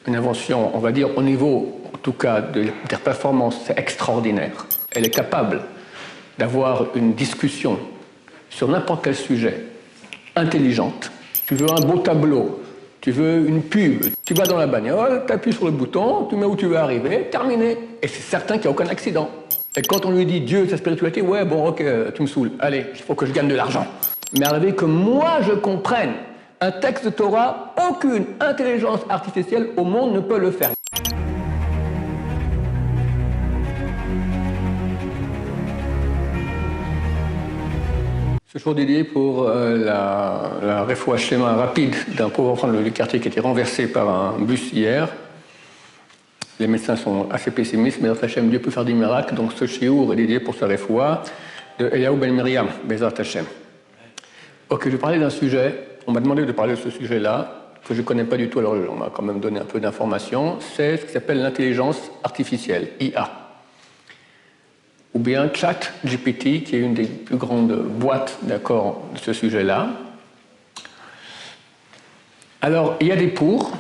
une invention, on va dire, au niveau, en tout cas, des performances extraordinaires. Elle est capable d'avoir une discussion sur n'importe quel sujet intelligente. Tu veux un beau tableau, tu veux une pub, tu vas dans la bagnole, tu appuies sur le bouton, tu mets où tu veux arriver, terminé. Et c'est certain qu'il n'y a aucun accident. Et quand on lui dit Dieu, sa spiritualité, ouais, bon, ok, tu me saoules, allez, il faut que je gagne de l'argent. Mais arrivé que moi je comprenne un texte de Torah, aucune intelligence artificielle au monde ne peut le faire. Ce jour dédié pour la refoua schéma rapide d'un pauvre enfant du quartier qui a été renversé par un bus hier. Les médecins sont assez pessimistes, mais Hashem, Dieu peut faire des miracles. Donc ce shiur est dédié pour sa refoua de Eliaou Ben Miriam, Bezat Hashem. Ok, je vais parler d'un sujet. On m'a demandé de parler de ce sujet-là, que je ne connais pas du tout, alors on m'a quand même donné un peu d'informations. C'est ce qui s'appelle l'intelligence artificielle, IA. Ou bien ChatGPT, qui est une des plus grandes boîtes d'accord de ce sujet-là. Alors, il y a des pour,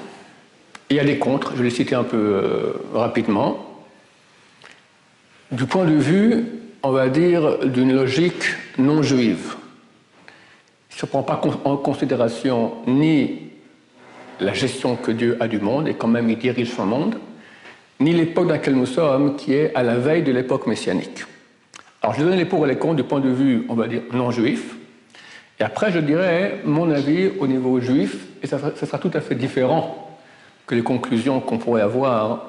il y a des contre, je vais les citer un peu rapidement. Du point de vue, on va dire, d'une logique non juive. Il ne prend pas en considération ni la gestion que Dieu a du monde, et quand même il dirige son monde, ni l'époque dans laquelle nous sommes, qui est à la veille de l'époque messianique. Alors je vais donner les pour et les contre du point de vue, on va dire, non juif, et après je dirai mon avis au niveau juif, et ça sera tout à fait différent que les conclusions qu'on pourrait avoir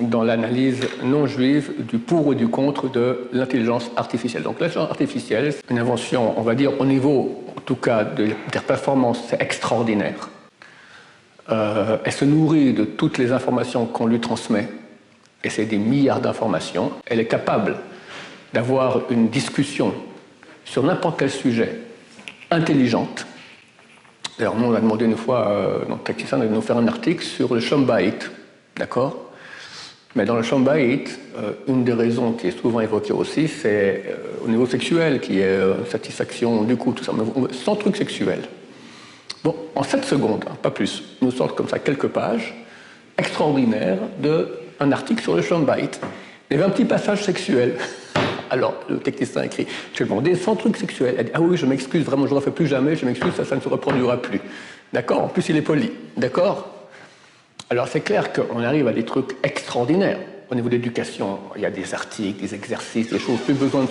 dans l'analyse non juive du pour et du contre de l'intelligence artificielle. Donc l'intelligence artificielle, c'est une invention, on va dire, au niveau, en tout cas, des performances extraordinaires. Elle se nourrit de toutes les informations qu'on lui transmet, et c'est des milliards d'informations. Elle est capable d'avoir une discussion sur n'importe quel sujet intelligente. D'ailleurs, nous, on a demandé une fois, dans Takistan, de nous faire un article sur le Shalom Bayit, d'accord ? Mais dans le Shalom Bayit, une des raisons qui est souvent évoquée aussi, c'est au niveau sexuel, qui est satisfaction du coup, tout ça, mais sans truc sexuel. Bon, en 7 secondes, pas plus, nous sortent comme ça quelques pages extraordinaires d'un article sur le Shalom Bayit. Il y avait un petit passage sexuel. Alors, le technicien écrit, je lui ai demandé, sans truc sexuel. Elle dit, ah oui, je m'excuse, vraiment, je ne le refais plus jamais, je m'excuse, ça ne se reproduira plus. D'accord ? En plus, il est poli. D'accord ? Alors, c'est clair qu'on arrive à des trucs extraordinaires. Au niveau de l'éducation, il y a des articles, des exercices, des choses, plus besoin de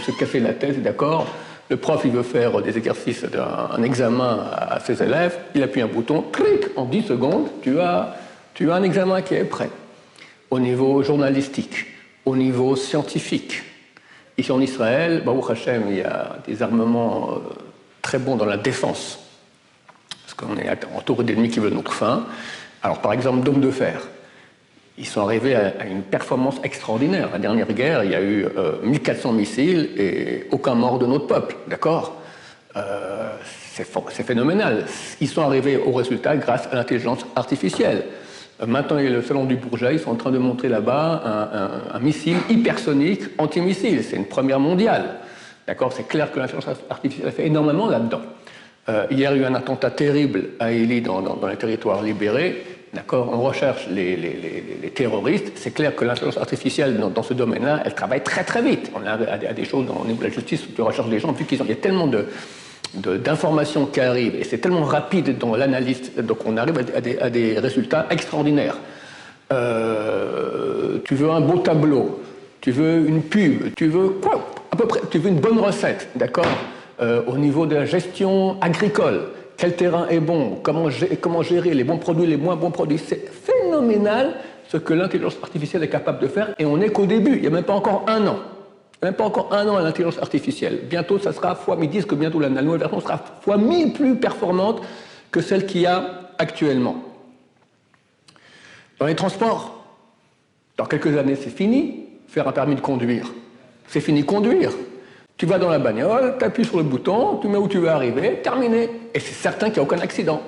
se casser la tête, d'accord ? Le prof, il veut faire des exercices d'un examen à ses élèves, il appuie un bouton, clic, en 10 secondes, tu as un examen qui est prêt. Au niveau journalistique, au niveau scientifique. Ici en Israël, Baruch Hashem, il y a des armements très bons dans la défense, parce qu'on est entouré d'ennemis qui veulent notre fin. Alors par exemple, d'hommes de fer, ils sont arrivés à une performance extraordinaire. La dernière guerre, il y a eu 1400 missiles et aucun mort de notre peuple, d'accord ? C'est phénoménal. Ils sont arrivés au résultat grâce à l'intelligence artificielle. Maintenant, il y a le salon du Bourget, ils sont en train de montrer là-bas un missile hypersonique antimissile. C'est une première mondiale. D'accord ? C'est clair que l'intelligence artificielle a fait énormément là-dedans. Hier, il y a eu un attentat terrible à Élie dans les territoires libérés. D'accord ? On recherche les terroristes. C'est clair que l'intelligence artificielle dans ce domaine-là, elle travaille très très vite. On a à des choses au niveau de la justice où tu recherches des gens, vu qu'il y a tellement d'informations qui arrivent, et c'est tellement rapide dans l'analyse, donc on arrive à des résultats extraordinaires. Tu veux un beau tableau, tu veux une pub, tu veux quoi ? À peu près, tu veux une bonne recette, d'accord ? Au niveau de la gestion agricole, quel terrain est bon, comment gérer les bons produits, les moins bons produits, c'est phénoménal ce que l'intelligence artificielle est capable de faire, et on n'est qu'au début, il n'y a même pas encore un an. Même pas encore un an à l'intelligence artificielle. Bientôt, ça sera ils disent que bientôt la nouvelle version sera fois 1000 plus performante que celle qu'il y a actuellement. Dans les transports, dans quelques années, c'est fini, faire un permis de conduire. C'est fini conduire. Tu vas dans la bagnole, tu appuies sur le bouton, tu mets où tu veux arriver, terminé. Et c'est certain qu'il n'y a aucun accident.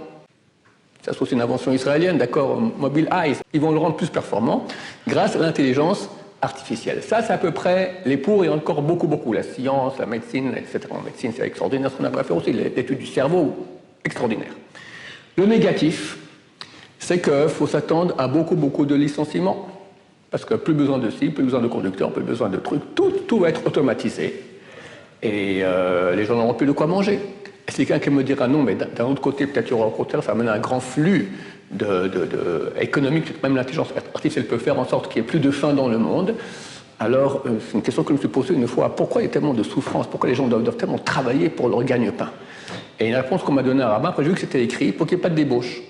Ça, c'est aussi une invention israélienne, d'accord, Mobile Eyes. Ils vont le rendre plus performant grâce à l'intelligence artificielle. Ça, c'est à peu près les pour et encore beaucoup. La science, la médecine, etc. En médecine, c'est extraordinaire ce qu'on a à faire aussi. L'étude du cerveau, extraordinaire. Le négatif, c'est qu'il faut s'attendre à beaucoup de licenciements. Parce que plus besoin de cibles, plus besoin de conducteurs, plus besoin de trucs, tout va être automatisé. Et les gens n'auront plus de quoi manger. Et c'est quelqu'un qui me dira non, mais d'un autre côté, peut-être il y aura au contraire, ça amène un grand flux économique, même l'intelligence artificielle peut faire en sorte qu'il n'y ait plus de faim dans le monde. Alors, c'est une question que je me suis posée une fois. Pourquoi il y a tellement de souffrance? Pourquoi les gens doivent tellement travailler pour leur gagne-pain? Et une réponse qu'on m'a donnée à Rabat, après j'ai vu que c'était écrit, pour qu'il n'y ait pas de débauche.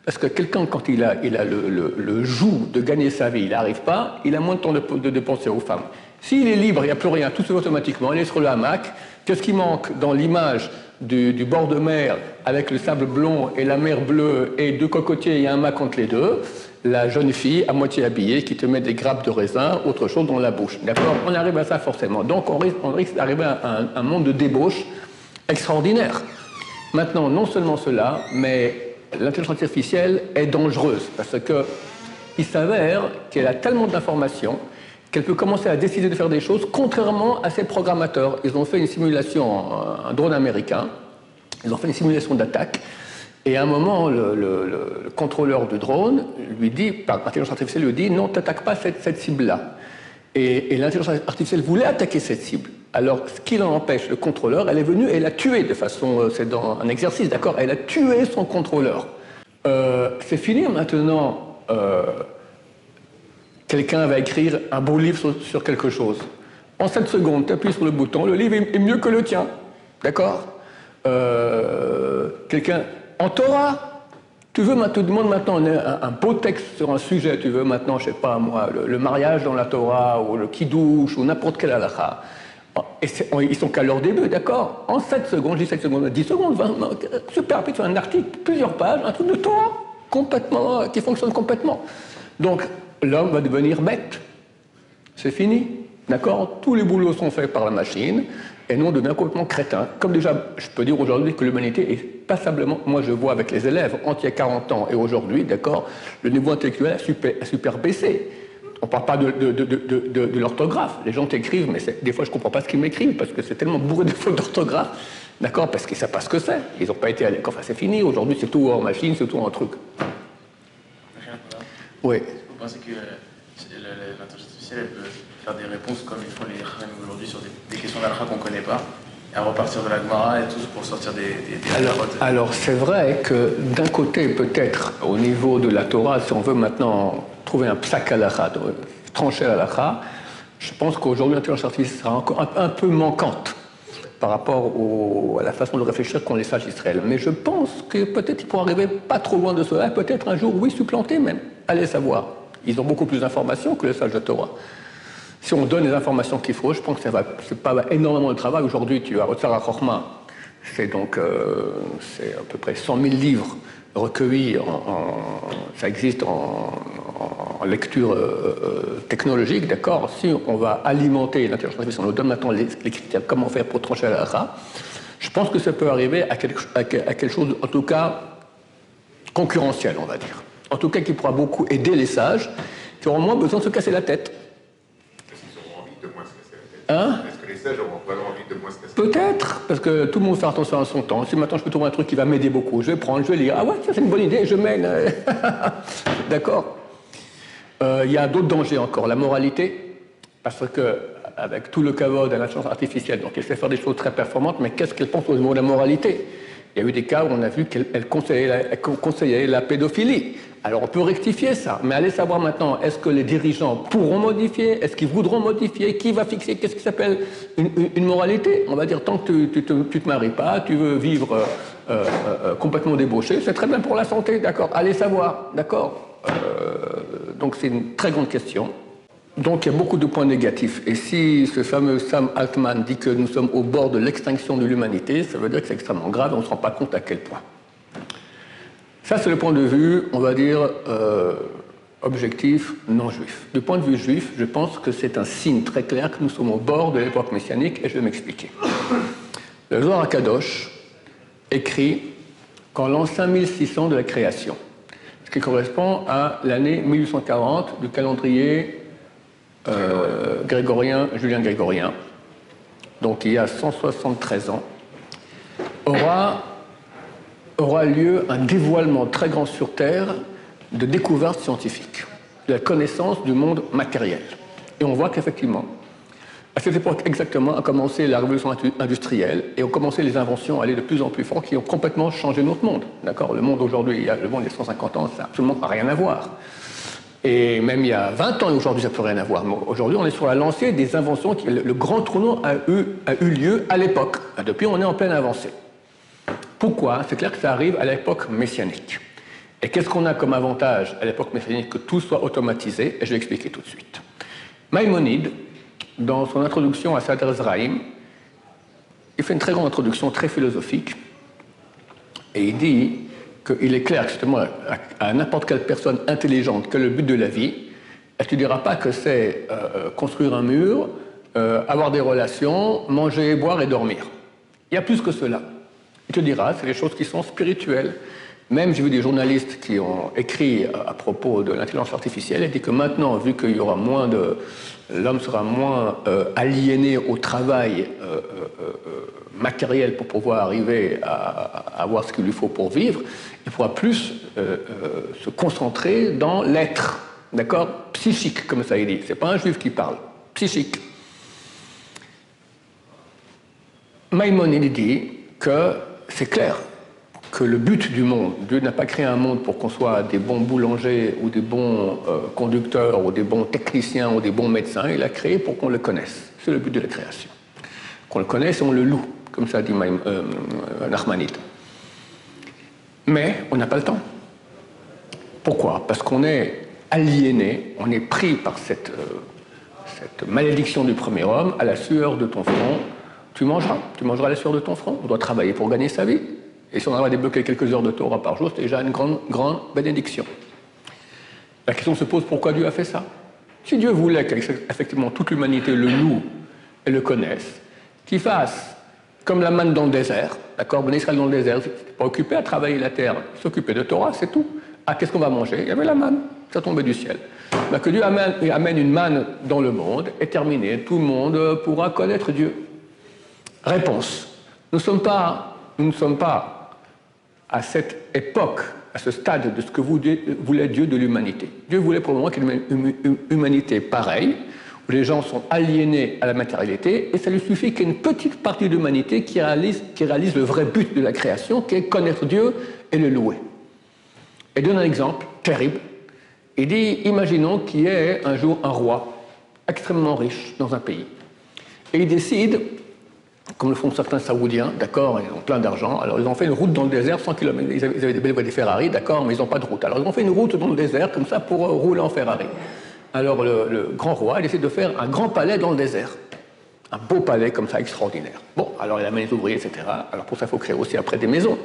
Parce que quelqu'un, quand il a le joug de gagner sa vie, il n'arrive pas, il a moins de temps de dépenser aux femmes. S'il est libre, il n'y a plus rien, tout se fait automatiquement, il est sur le hamac. Qu'est-ce qui manque dans l'image du bord de mer avec le sable blond et la mer bleue et deux cocotiers et un hamac entre les deux? La jeune fille à moitié habillée qui te met des grappes de raisin, autre chose dans la bouche. D'accord? On arrive à ça forcément. Donc on risque d'arriver à un monde de débauche extraordinaire. Maintenant, non seulement cela, mais l'intelligence artificielle est dangereuse parce qu'il s'avère qu'elle a tellement d'informations qu'elle peut commencer à décider de faire des choses contrairement à ses programmateurs. Ils ont fait une simulation, un drone américain, ils ont fait une simulation d'attaque, et à un moment, le contrôleur du drone lui dit, par l'intelligence artificielle lui dit, non, t'attaques pas cette cible-là. Et l'intelligence artificielle voulait attaquer cette cible. Alors, ce qui l'en empêche, le contrôleur, elle est venue et elle l'a tué de façon, c'est dans un exercice, d'accord, elle a tué son contrôleur. C'est fini maintenant. Quelqu'un va écrire un beau livre sur quelque chose. En 7 secondes, tu appuies sur le bouton, le livre est mieux que le tien. D'accord? Quelqu'un... En Torah, tu te demandes maintenant un beau texte sur un sujet, tu veux maintenant, je sais pas moi, le mariage dans la Torah, ou le kiddush, ou n'importe quel halakha. Et ils sont qu'à leur début, d'accord? En 7 secondes, je dis 7 secondes, 10 secondes, 20, super rapide, sur un article, plusieurs pages, un truc de Torah, complètement, qui fonctionne complètement. Donc, l'homme va devenir bête. C'est fini. D'accord? Tous les boulots sont faits par la machine et nous, on devient complètement crétin. Comme déjà, je peux dire aujourd'hui que l'humanité est passablement... Moi, je vois avec les élèves entre il y a 40 ans et aujourd'hui, d'accord, le niveau intellectuel a super baissé. On ne parle pas de l'orthographe. Les gens t'écrivent, mais des fois, je ne comprends pas ce qu'ils m'écrivent parce que c'est tellement bourré de fautes d'orthographe. D'accord? Parce qu'ils ne savent pas ce que c'est. Ils n'ont pas été à l'école. Enfin, c'est fini. Aujourd'hui, c'est tout en machine, c'est tout en truc. Oui. Vous pensez que l'intelligence artificielle elle peut faire des réponses comme ils font les Khanim aujourd'hui sur des questions d'Alkha qu'on ne connaît pas, et à repartir de la Gemara et tout pour sortir des alors c'est vrai que d'un côté, peut-être, au niveau de la Torah, si on veut maintenant trouver un psak halakha, trancher halakha, je pense qu'aujourd'hui l'intelligence artificielle sera encore un peu manquante par rapport à la façon de réfléchir qu'ont les sages d'Israël. Mais je pense que peut-être ils pourront arriver pas trop loin de cela, peut-être un jour, oui, supplanter même. Allez savoir. Ils ont beaucoup plus d'informations que les sages de Torah. Si on donne les informations qu'il faut, je pense que c'est pas énormément de travail. Aujourd'hui, tu as Otsar HaChochma, c'est donc c'est à peu près 100 000 livres recueillis, ça existe en lecture technologique, d'accord. Si on va alimenter l'intelligence artificielle, on nous donne maintenant les critères, comment faire pour trancher la halakha, je pense que ça peut arriver à quelque chose, en tout cas, concurrentiel, on va dire. En tout cas, qui pourra beaucoup aider les sages, qui auront moins besoin de se casser la tête. Est-ce qu'ils auront envie de moins se casser la tête? Hein? Est-ce que les sages auront vraiment envie de moins se casser la tête? Peut-être, parce que tout le monde fait attention à son temps. Si maintenant je peux trouver un truc qui va m'aider beaucoup, je vais prendre, je vais lire. Ah ouais, ça c'est une bonne idée, je mène. D'accord. Il y a d'autres dangers encore. La moralité, parce que avec tout le kavod de l'intelligence artificielle, donc elle sait faire des choses très performantes, mais qu'est-ce qu'elle pense au niveau de la moralité? Il y a eu des cas où on a vu qu'elle conseillait la pédophilie. Alors on peut rectifier ça, mais allez savoir maintenant, est-ce que les dirigeants pourront modifier? Est-ce qu'ils voudront modifier? Qui va fixer? Qu'est-ce qui s'appelle une moralité? On va dire, tant que tu te maries pas, tu veux vivre complètement débauché, c'est très bien pour la santé, d'accord? Allez savoir, d'accord? Donc c'est une très grande question. Donc il y a beaucoup de points négatifs. Et si ce fameux Sam Altman dit que nous sommes au bord de l'extinction de l'humanité, ça veut dire que c'est extrêmement grave et on ne se rend pas compte à quel point. Ça, c'est le point de vue, on va dire, objectif, non juif. Du point de vue juif, je pense que c'est un signe très clair que nous sommes au bord de l'époque messianique, et je vais m'expliquer. Le Zohar HaKadosh écrit qu'en l'an 5600 de la création, ce qui correspond à l'année 1840 du calendrier grégorien, Julien grégorien, donc il y a 173 ans, aura lieu un dévoilement très grand sur Terre de découverte scientifique, de la connaissance du monde matériel. Et on voit qu'effectivement, à cette époque exactement, a commencé la révolution industrielle et ont commencé les inventions à aller de plus en plus fort qui ont complètement changé notre monde. D'accord ? Le monde aujourd'hui, le monde il y a 150 ans, ça n'a absolument rien à voir. Et même il y a 20 ans, aujourd'hui, ça ne peut rien à voir. Aujourd'hui, on est sur la lancée des inventions. Le grand tournant a eu lieu à l'époque. Depuis, on est en pleine avancée. Pourquoi ? C'est clair que ça arrive à l'époque messianique. Et qu'est-ce qu'on a comme avantage à l'époque messianique ? Que tout soit automatisé, et je vais expliquer tout de suite. Maïmonide, dans son introduction à Sadr Ezraïm, il fait une très grande introduction, très philosophique, et il dit qu'il est clair, justement, à n'importe quelle personne intelligente que le but de la vie, elle ne te dira pas que c'est construire un mur, avoir des relations, manger, boire et dormir. Il y a plus que cela. Il te dira, c'est des choses qui sont spirituelles. Même, j'ai vu des journalistes qui ont écrit à propos de l'intelligence artificielle et dit que maintenant, vu qu'il y aura moins de... L'homme sera moins aliéné au travail matériel pour pouvoir arriver à avoir ce qu'il lui faut pour vivre, il pourra plus se concentrer dans l'être, d'accord ? Psychique, comme ça il dit. C'est pas un juif qui parle, psychique. Maïmonide dit que c'est clair que le but du monde, Dieu n'a pas créé un monde pour qu'on soit des bons boulangers ou des bons conducteurs ou des bons techniciens ou des bons médecins, il a créé pour qu'on le connaisse. C'est le but de la création. Qu'on le connaisse et on le loue, comme ça dit Nachmanide. Mais on n'a pas le temps. Pourquoi ? Parce qu'on est aliéné, on est pris par cette malédiction du premier homme, à la sueur de ton front, tu mangeras la sueur de ton front, on doit travailler pour gagner sa vie. Et si on a débloqué quelques heures de Torah par jour, c'est déjà une grande bénédiction. La question se pose, pourquoi Dieu a fait ça ? Si Dieu voulait qu'effectivement toute l'humanité le loue et le connaisse, qu'il fasse comme la manne dans le désert, d'accord ? Ben Israël dans le désert, il n'était pas occupé à travailler la terre, il s'occupait de Torah, c'est tout. Ah, qu'est-ce qu'on va manger ? Il y avait la manne, ça tombait du ciel. Ben, que Dieu amène une manne dans le monde, est terminé, tout le monde pourra connaître Dieu. Réponse. Nous ne sommes pas à cette époque, à ce stade de ce que voulait Dieu de l'humanité. Dieu voulait pour le moment qu'il y ait une humanité pareille, où les gens sont aliénés à la matérialité, et ça lui suffit qu'il y ait une petite partie de l'humanité qui réalise le vrai but de la création, qui est connaître Dieu et le louer. Et donne un exemple terrible. Il dit, imaginons qu'il y ait un jour un roi extrêmement riche dans un pays. Et il décide, comme le font certains Saoudiens, d'accord, ils ont plein d'argent, alors ils ont fait une route dans le désert, 100 km, ils avaient des belles voies, des Ferrari, d'accord, mais ils n'ont pas de route. Alors ils ont fait une route dans le désert, comme ça, pour rouler en Ferrari. Alors le grand roi, il essaie de faire un grand palais dans le désert. Un beau palais comme ça, extraordinaire. Bon, alors il amène les ouvriers, etc. Alors pour ça, il faut créer aussi après des maisons.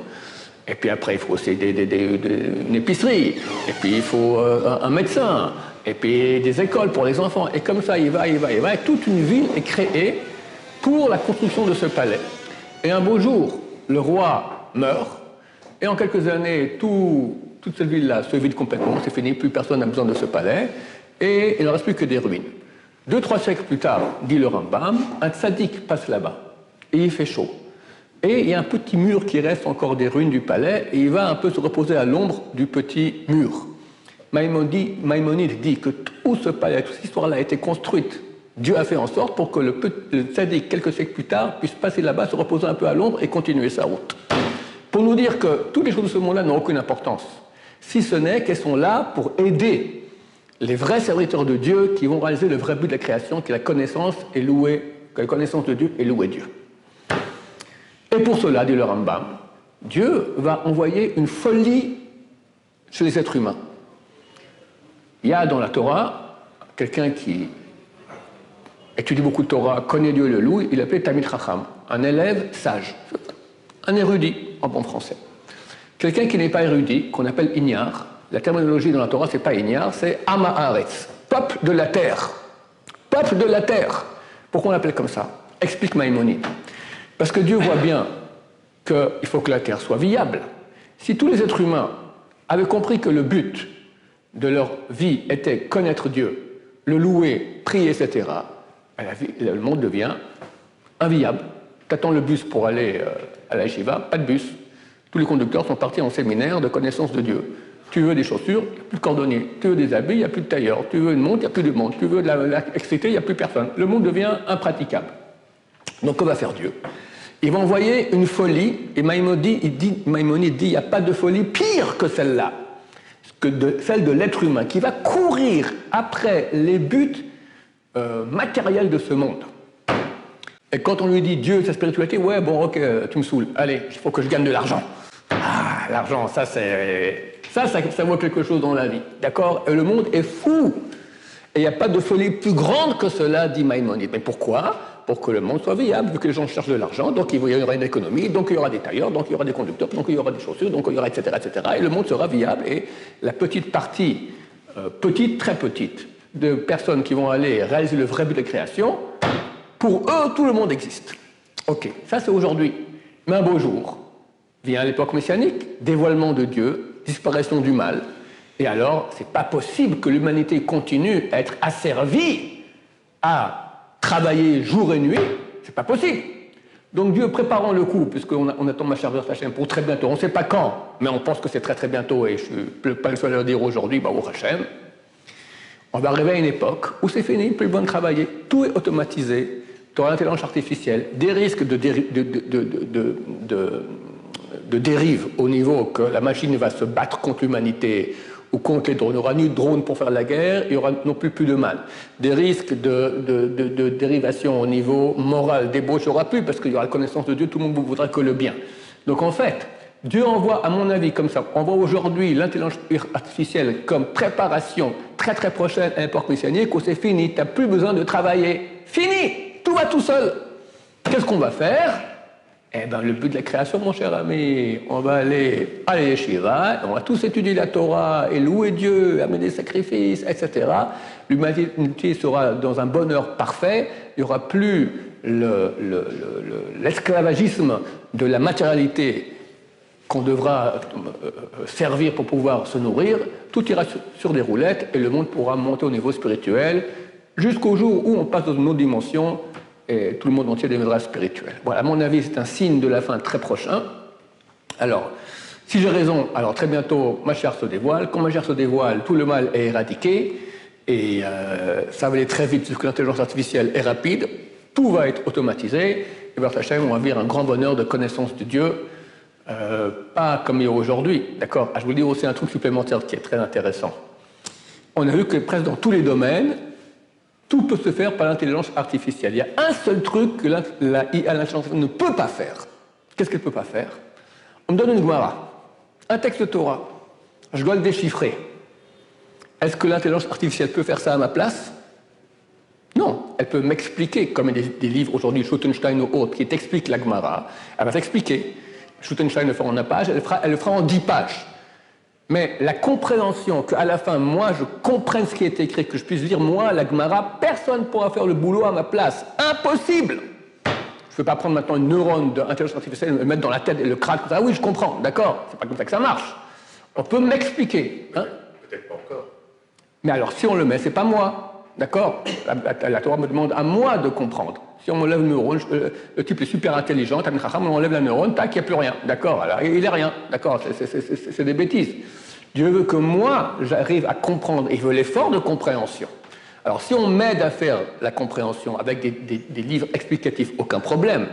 Et puis après, il faut aussi une épicerie. Et puis il faut un médecin. Et puis des écoles pour les enfants. Et comme ça, il va. Et toute une ville est créée pour la construction de ce palais. Et un beau jour, le roi meurt, et en quelques années, toute cette ville-là se vide complètement, c'est fini, plus personne n'a besoin de ce palais, et il ne reste plus que des ruines. 2-3 siècles plus tard, dit le Rambam, un tzaddik passe là-bas, et il fait chaud. Et il y a un petit mur qui reste encore des ruines du palais, et il va un peu se reposer à l'ombre du petit mur. Maïmonide dit que tout ce palais, toute cette histoire-là a été construite. Dieu a fait en sorte pour que le tzaddik, quelques siècles plus tard, puisse passer là-bas, se reposer un peu à l'ombre et continuer sa route. Pour nous dire que toutes les choses de ce monde-là n'ont aucune importance, si ce n'est qu'elles sont là pour aider les vrais serviteurs de Dieu qui vont réaliser le vrai but de la création, qui est la connaissance de Dieu et louer Dieu. Et pour cela, dit le Rambam, Dieu va envoyer une folie chez les êtres humains. Il y a dans la Torah quelqu'un qui étudie beaucoup de Torah, connaît Dieu et le loue, il appelait Talmid Chacham, un élève sage, un érudit en bon français. Quelqu'un qui n'est pas érudit, qu'on appelle Ignare, la terminologie dans la Torah, c'est pas Ignare, c'est Am Haaretz, peuple de la terre. Peuple de la terre. Pourquoi on l'appelle comme ça ? Explique Maïmonide. Parce que Dieu voit bien qu'il faut que la terre soit viable. Si tous les êtres humains avaient compris que le but de leur vie était connaître Dieu, le louer, prier, etc., le monde devient inviable. T'attends le bus pour aller à la Yeshiva, pas de bus. Tous les conducteurs sont partis en séminaire de connaissance de Dieu. Tu veux des chaussures, il n'y a plus de cordonnier. Tu veux des habits, il n'y a plus de tailleur. Tu veux une montre, il n'y a plus de montre. Tu veux de l'électricité, il n'y a plus personne. Le monde devient impraticable. Donc, que va faire Dieu? Il va envoyer une folie, et Maïmonide dit, il n'y a pas de folie pire que celle-là, celle de l'être humain, qui va courir après les buts matériels de ce monde. Et quand on lui dit Dieu, sa spiritualité, ouais, bon, ok, tu me saoules, allez, il faut que je gagne de l'argent. Ah, l'argent, ça vaut quelque chose dans la vie, d'accord? Et le monde est fou. Et il n'y a pas de folie plus grande que cela, dit Maïmonide. Mais pourquoi? Pour que le monde soit viable, vu que les gens cherchent de l'argent, donc il y aura une économie, donc il y aura des tailleurs, donc il y aura des conducteurs, donc il y aura des chaussures, donc il y aura etc., etc. Et le monde sera viable. Et la petite partie, petite, très petite, de personnes qui vont aller réaliser le vrai but de création, pour eux, tout le monde existe. Ok, ça c'est aujourd'hui. Mais un beau jour, vient l'époque messianique, dévoilement de Dieu, disparition du mal. Et alors, c'est pas possible que l'humanité continue à être asservie à travailler jour et nuit, c'est pas possible. Donc Dieu, préparant le coup, puisqu'on attend ma chère Hachem pour très bientôt, on ne sait pas quand, mais on pense que c'est très très bientôt, et je ne suis pas le seul à le dire aujourd'hui, bah, au Hachem, on va arriver à une époque où c'est fini, plus besoin de travailler, tout est automatisé, tu auras l'intelligence artificielle, des risques de dérive au niveau que la machine va se battre contre l'humanité ou contre les drones. Il n'y aura ni de drones pour faire la guerre, il n'y aura non plus de mal. Des risques de dérivation au niveau moral, débauche, il n'y aura plus parce qu'il y aura la connaissance de Dieu, tout le monde ne voudra que le bien. Donc en fait, Dieu envoie, à mon avis, comme ça, envoie aujourd'hui l'intelligence artificielle comme préparation très très prochaine à l'époque messianique où c'est fini, tu n'as plus besoin de travailler. Fini! Tout va tout seul. Qu'est-ce qu'on va faire? Eh bien, le but de la création, mon cher ami, on va aller à l'Yeshiva, on va tous étudier la Torah et louer Dieu, amener des sacrifices, etc. L'humanité sera dans un bonheur parfait, il n'y aura plus l'esclavagisme de la matérialité qu'on devra servir pour pouvoir se nourrir, tout ira sur des roulettes et le monde pourra monter au niveau spirituel jusqu'au jour où on passe dans une autre dimension et tout le monde entier deviendra spirituel. Voilà, à mon avis, c'est un signe de la fin très prochain. Alors, si j'ai raison, alors très bientôt, ma chair se dévoile. Quand ma chair se dévoile, tout le mal est éradiqué, et ça va aller très vite, puisque l'intelligence artificielle est rapide, tout va être automatisé, et vers Hachem, on va vivre un grand bonheur de connaissance de Dieu, pas comme il y a aujourd'hui, d'accord? Je vais vous dire aussi un truc supplémentaire qui est très intéressant. On a vu que presque dans tous les domaines, tout peut se faire par l'intelligence artificielle. Il y a un seul truc que l'intelligence artificielle ne peut pas faire. Qu'est-ce qu'elle ne peut pas faire? On me donne une Gemara, un texte de Torah. Je dois le déchiffrer. Est-ce que l'intelligence artificielle peut faire ça à ma place? Non. Elle peut m'expliquer, comme il y a des livres aujourd'hui, Schuttenstein ou autres, qui t'expliquent la Gemara. Elle va t'expliquer. Schuttenstein le fera en 1 page, elle le fera en 10 pages. Mais la compréhension, qu'à la fin, moi, je comprenne ce qui est écrit, que je puisse lire, moi, la Gemara, personne ne pourra faire le boulot à ma place. Impossible! Je ne peux pas prendre maintenant une neurone d'intelligence artificielle et le mettre dans la tête et le craquer. Ah oui, je comprends, d'accord, c'est pas comme ça que ça marche. On peut m'expliquer. Hein? Peut-être pas encore. Mais alors, si on le met, c'est pas moi, d'accord? La Torah me demande à moi de comprendre. Si on m'enlève le neurone, le type est super intelligent, on enlève la neurone, tac, il n'y a plus rien. D'accord, alors il n'est rien. D'accord, c'est des bêtises. Dieu veut que moi, j'arrive à comprendre, et il veut l'effort de compréhension. Alors si on m'aide à faire la compréhension avec des livres explicatifs, aucun problème.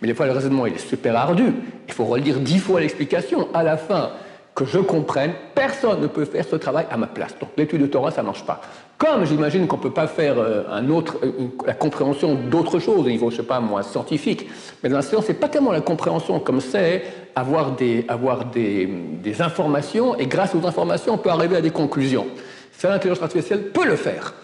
Mais des fois, le raisonnement, il est super ardu. Il faut relire 10 fois l'explication. À la fin, que je comprenne, personne ne peut faire ce travail à ma place. Donc l'étude de Torah, ça ne marche pas. Comme j'imagine qu'on ne peut pas faire la compréhension d'autres choses au niveau, je ne sais pas moi, scientifique. Mais dans la science, ce n'est pas tellement la compréhension comme c'est avoir des informations, et grâce aux informations, on peut arriver à des conclusions. Ça, l'intelligence artificielle peut le faire.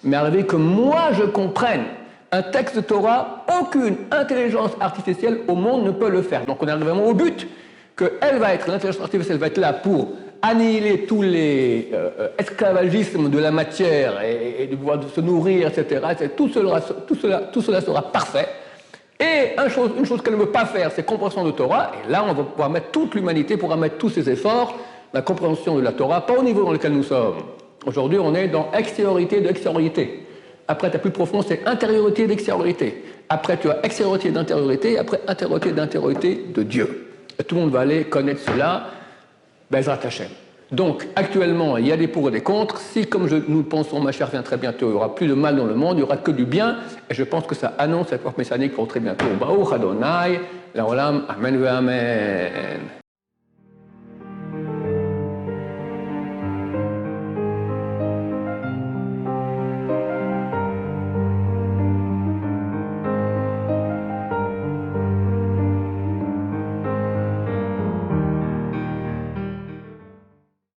Mais arriver que moi, je comprenne un texte de Torah, aucune intelligence artificielle au monde ne peut le faire. Donc on arrive vraiment au but, que l'intelligence artificielle va être là pour annihiler tous les esclavagismes de la matière et de pouvoir se nourrir, etc. Tout cela sera parfait. Et une chose qu'elle ne veut pas faire, c'est compréhension de Torah. Et là, on va pouvoir mettre toute l'humanité, pourra mettre tous ses efforts, la compréhension de la Torah, pas au niveau dans lequel nous sommes. Aujourd'hui, on est dans extériorité de extériorité. Après, tu as plus profond, c'est intériorité d'extériorité. Après, tu as extériorité d'intériorité, après intériorité d'intériorité de Dieu. Et tout le monde va aller connaître cela, Bezrat Hashem. Donc, actuellement, il y a des pour et des contre. Si, comme nous le pensons, Mashiach vient très bientôt, il n'y aura plus de mal dans le monde, il n'y aura que du bien. Et je pense que ça annonce la porte messianique pour très bientôt. Baruch Adonai, la Olam, Amen ve Amen.